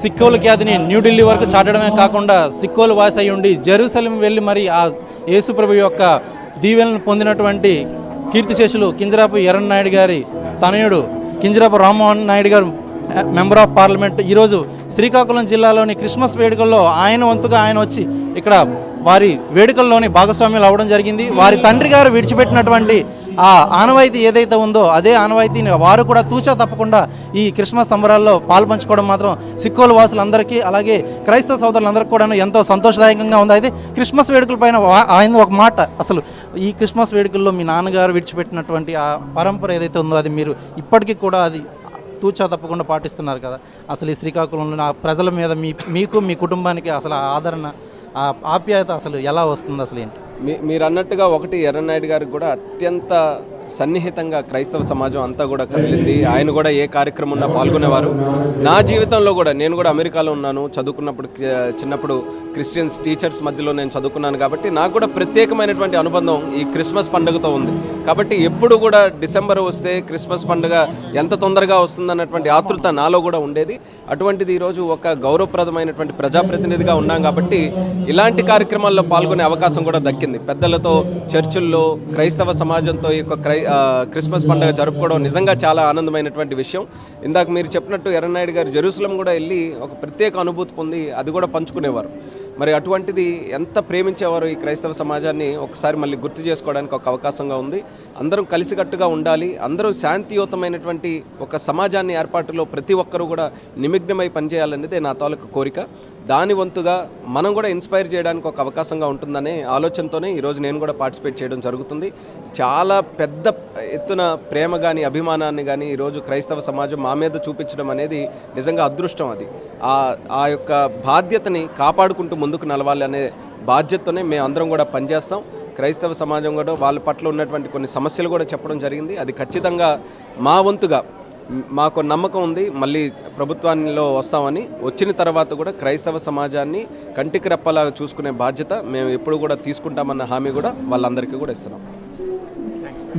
సిక్కోల ఖ్యాతిని న్యూఢిల్లీ వరకు చాటడమే కాకుండా సిక్కోలు వాసి అయి ఉండి జెరూసలేం వెళ్ళి మరి ఆ యేసుప్రభు యొక్క దీవెనలను పొందినటువంటి కీర్తిశేషులు కింజరాపు ఎర్రన్నాయుడు గారి తనయుడు కింజరాపు రామ్మోహన్ నాయుడు గారు మెంబర్ ఆఫ్ పార్లమెంట్ ఈరోజు శ్రీకాకుళం జిల్లాలోని క్రిస్మస్ వేడుకల్లో ఆయన వంతుగా ఆయన వచ్చి ఇక్కడ వారి వేడుకల్లోని భాగస్వామ్యులు అవ్వడం జరిగింది. వారి తండ్రి గారు విడిచిపెట్టినటువంటి ఆ ఆనవాయితీ ఏదైతే ఉందో అదే ఆనవాయితీని వారు కూడా తూచా తప్పకుండా ఈ క్రిస్మస్ సంబరాల్లో పాల్పంచుకోవడం మాత్రం సిక్కోలు వాసులందరికీ అలాగే క్రైస్తవ సోదరులందరికీ కూడా ఎంతో సంతోషదాయకంగా ఉంది. అయితే క్రిస్మస్ వేడుకల పైన ఆయన ఒక మాట, అసలు ఈ క్రిస్మస్ వేడుకల్లో మీ నాన్నగారు విడిచిపెట్టినటువంటి ఆ పరంపర ఏదైతే ఉందో అది మీరు ఇప్పటికీ కూడా అది తూచా తప్పకుండా పాటిస్తున్నారు కదా. అసలు ఈ శ్రీకాకుళంలో ఆ ప్రజల మీద మీకు మీ కుటుంబానికి అసలు ఆదరణ ఆప్యాయత అసలు ఎలా వస్తుంది, అసలు ఏంటి? మీరు అన్నట్టుగా ఒకటి ఎర్రన్నాయుడు గారికి కూడా అత్యంత సన్నిహితంగా క్రైస్తవ సమాజం అంతా కూడా కదిలింది. ఆయన కూడా ఏ కార్యక్రమంలో పాల్గొనేవారు. నా జీవితంలో కూడా నేను కూడా అమెరికాలో ఉన్నాను, చదువుకున్నప్పుడు చిన్నప్పుడు క్రిస్టియన్స్ టీచర్స్ మధ్యలో నేను చదువుకున్నాను కాబట్టి నాకు కూడా ప్రత్యేకమైనటువంటి అనుబంధం ఈ క్రిస్మస్ పండుగతో ఉంది. కాబట్టి ఎప్పుడు కూడా డిసెంబర్ వస్తే క్రిస్మస్ పండుగ ఎంత తొందరగా వస్తుందన్నటువంటి ఆతృత నాలో కూడా ఉండేది. అటువంటిది ఈరోజు ఒక గౌరవప్రదమైనటువంటి ప్రజాప్రతినిధిగా ఉన్నాం కాబట్టి ఇలాంటి కార్యక్రమాల్లో పాల్గొనే అవకాశం కూడా దక్కింది. పెద్దలతో చర్చిల్లో క్రైస్తవ సమాజంతో ఈ యొక్క క్రిస్మస్ పండుగ జరుపుకోవడం నిజంగా చాలా ఆనందమైనటువంటి విషయం. ఇందాక మీరు చెప్పినట్టు ఎర్రన్నాయుడు గారు జెరూసలేం కూడా వెళ్ళి ఒక ప్రత్యేక అనుభూతి పొంది అది కూడా పంచుకునేవారు. మరి అటువంటిది ఎంత ప్రేమించేవారు ఈ క్రైస్తవ సమాజాన్ని ఒకసారి మళ్ళీ గుర్తు చేసుకోవడానికి ఒక అవకాశంగా ఉంది. అందరం కలిసికట్టుగా ఉండాలి, అందరూ శాంతియుతమైనటువంటి ఒక సమాజాన్ని ఏర్పాటులో ప్రతి ఒక్కరూ కూడా నిమగ్నమై పనిచేయాలనేదే నా తాలూకు కోరిక. దాని వంతుగా మనం కూడా ఇన్స్పైర్ చేయడానికి ఒక అవకాశంగా ఉంటుందనే ఆలోచనతోనే ఈరోజు నేను కూడా పార్టిసిపేట్ చేయడం జరుగుతుంది. చాలా పెద్ద ఎత్తున ప్రేమ కానీ అభిమానాన్ని కానీ ఈరోజు క్రైస్తవ సమాజం మా మీద చూపించడం అనేది నిజంగా అదృష్టం. అది ఆ యొక్క బాధ్యతని కాపాడుకుంటూ ముందుకు నడవాలి అనే బాధ్యతతోనే మేము అందరం కూడా పనిచేస్తాం. క్రైస్తవ సమాజం కూడా వాళ్ళ పట్ల ఉన్నటువంటి కొన్ని సమస్యలు కూడా చెప్పడం జరిగింది. అది ఖచ్చితంగా మా వంతుగా మాకు నమ్మకం ఉంది, మళ్ళీ ప్రభుత్వాల్లో వస్తామని. వచ్చిన తర్వాత కూడా క్రైస్తవ సమాజాన్ని కంటికి రెప్పలాగా చూసుకునే బాధ్యత మేము ఎప్పుడు కూడా తీసుకుంటామన్న హామీ కూడా వాళ్ళందరికీ కూడా ఇస్తున్నాం.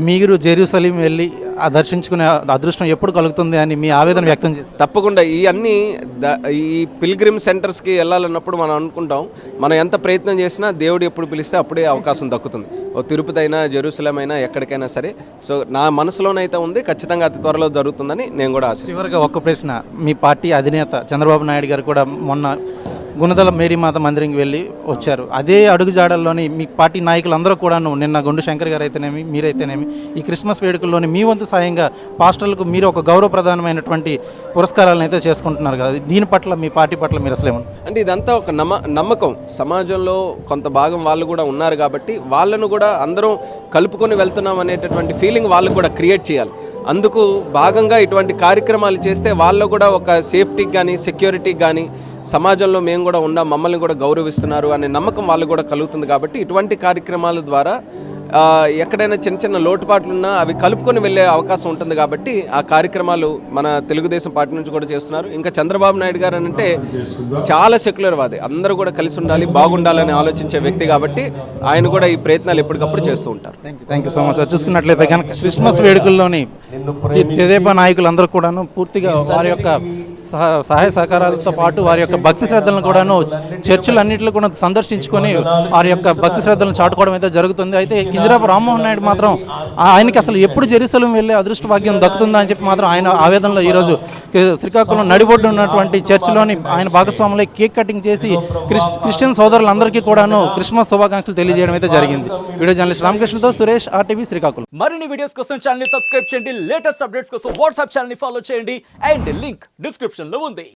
మీరు జెరూసలేం వెళ్ళి దర్శించుకునే అదృష్టం ఎప్పుడు కలుగుతుంది అని మీ ఆవేదన వ్యక్తం చేస్తారు? తప్పకుండా. ఈ పిల్గ్రిమ్ సెంటర్స్కి వెళ్ళాలన్నప్పుడు మనం అనుకుంటాం, మనం ఎంత ప్రయత్నం చేసినా దేవుడు ఎప్పుడు పిలిస్తే అప్పుడే అవకాశం దక్కుతుంది. ఓ తిరుపతి అయినా జెరూసలేం అయినా ఎక్కడికైనా సరే. సో నా మనసులోనైతే ఉంది, ఖచ్చితంగా అతి త్వరలో జరుగుతుందని నేను కూడా ఆశిస్తాను. చివరిగా ఒక్క ప్రశ్న, మీ పార్టీ అధినేత చంద్రబాబు నాయుడు గారు కూడా మొన్న గుణదల మేరీమాత మందిరంకి వెళ్ళి వచ్చారు. అదే అడుగుజాడల్లోని మీ పార్టీ నాయకులందరూ కూడాను నిన్న గుండు శంకర్ గారు అయితేనేమి మీరైతేనేమి ఈ క్రిస్మస్ వేడుకల్లోని మీ వంతు సాయంగా పాస్టర్లకు మీరు ఒక గౌరవప్రధానమైనటువంటి పురస్కారాలను అయితే చేసుకుంటున్నారు కదా, దీని పట్ల మీ పార్టీ పట్ల మీరు అసలు ఏమంటారు? అంటే ఇదంతా ఒక నమ్మకం. సమాజంలో కొంత భాగం వాళ్ళు కూడా ఉన్నారు కాబట్టి వాళ్ళను కూడా అందరం కలుపుకొని వెళ్తున్నాం అనేటటువంటి ఫీలింగ్ వాళ్ళు కూడా క్రియేట్ చేయాలి. అందుకు భాగంగా ఇటువంటి కార్యక్రమాలు చేస్తే వాళ్ళు కూడా ఒక సేఫ్టీకి కానీ సెక్యూరిటీకి కానీ సమాజంలో మేము కూడా ఉన్నాం, మమ్మల్ని కూడా గౌరవిస్తున్నారు అనే నమ్మకం వాళ్ళు కూడా కలుగుతుంది. కాబట్టి ఇటువంటి కార్యక్రమాల ద్వారా ఎక్కడైనా చిన్న చిన్న లోటుపాట్లున్నా అవి కలుపుకొని వెళ్ళే అవకాశం ఉంటుంది. కాబట్టి ఆ కార్యక్రమాలు మన తెలుగుదేశం పార్టీ నుంచి కూడా చేస్తున్నారు. ఇంకా చంద్రబాబు నాయుడు గారు అంటే చాలా సెక్యులర్ వాది, అందరూ కూడా కలిసి ఉండాలి, బాగుండాలని ఆలోచించే వ్యక్తి కాబట్టి ఆయన కూడా ఈ ప్రయత్నాలు ఎప్పటికప్పుడు చేస్తూ ఉంటారు. Thank you so much sir. చూసుకున్నట్లయితే కనుక క్రిస్మస్ వేడుకల్లోని తెదేపా నాయకులందరూ కూడాను పూర్తిగా వారి యొక్క సహాయ సహకారాలతో పాటు వారి యొక్క భక్తి శ్రద్ధలను కూడాను చర్చిలన్నింటిలో కూడా సందర్శించుకొని వారి యొక్క భక్తి శ్రద్ధలను చాటుకోవడం అయితే జరుగుతుంది. అయితే కింజరాపు రామ్మోహన్ నాయుడు మాత్రం ఆయనకి అసలు ఎప్పుడు జెరూసలేం వెళ్ళే అదృష్ట భాగ్యం దక్కుతుందా అని చెప్పి మాత్రం ఆయన ఆవేదనలో ఈరోజు శ్రీకాకుళం నడిబొడ్డు ఉన్నటువంటి చర్చిలోని ఆయన భాగస్వాములై కేక్ కటింగ్ చేసి క్రిస్టియన్ సోదరులందరికీ కూడాను క్రిస్మస్ శుభాకాంక్షలు తెలియజేయడం అయితే జరిగింది. వీడియో జర్నలిస్ట్ రామకృష్ణతో సురేష్, RTV శ్రీకాకుళం. మరిన్ని వీడియోస్ కోసం ఛానల్ ని సబ్స్క్రైబ్ చేయండి, లేటెస్ట్ అప్డేట్స్ కోసం వాట్సాప్ ఛానల్ ని ఫాలో చేయండి అండ్ లింక్ డిస్క్రిప్షన్ లో ఉంది.